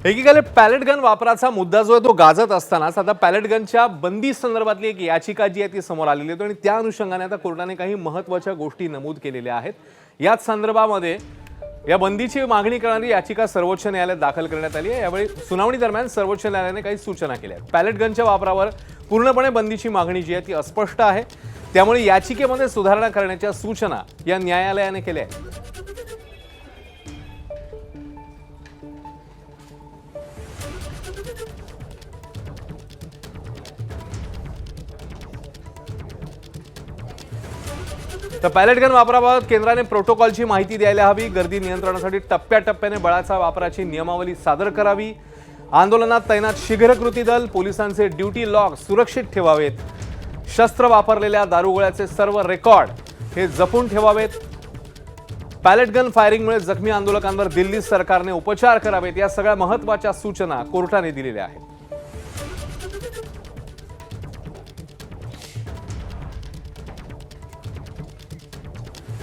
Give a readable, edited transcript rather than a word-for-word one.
एकीकडे palette gun वापराचा मुद्दा जो आहे तो गाजत असतानाच आता पॅलेट गनच्या बंदी संदर्भातली एक याचिका जी आहे ती समोर आलेली आहे आणि त्या अनुषंगाने आता कोर्टाने काही महत्त्वाच्या गोष्टी नमूद केलेल्या आहेत। याच संदर्भामध्ये या बंदीची मागणी करणारी याचिका सर्वोच्च न्यायालयात दाखल करण्यात आली आहे। यावेळी सुनावणी दरम्यान सर्वोच्च न्यायालयाने काही सूचना केल्या आहेत। पॅलेट गनच्या वापरावर पूर्णपणे बंदीची मागणी जी आहे ती अस्पष्ट आहे, त्यामुळे याचिकेमध्ये सुधारणा करण्याच्या सूचना या न्यायालयाने केल्या आहेत। तर पॅलेट गन वापराबाबत केंद्राने प्रोटोकॉलची माहिती द्यायला हवी। गर्दी नियंत्रणासाठी टप्प्याटप्प्याने बळाचा वापराची नियमावली सादर करावी। आंदोलनात तैनात शीघ्र कृती दल पोलिसांचे ड्युटी लॉग सुरक्षित ठेवावेत। शस्त्र वापरलेल्या दारुगोळ्याचे सर्व रेकॉर्ड हे जपून ठेवावेत। पॅलेट गन फायरिंगमुळे जखमी आंदोलकांवर दिल्ली सरकारने उपचार करावेत। या सगळ्या महत्त्वाच्या सूचना कोर्टाने दिलेल्या आहेत।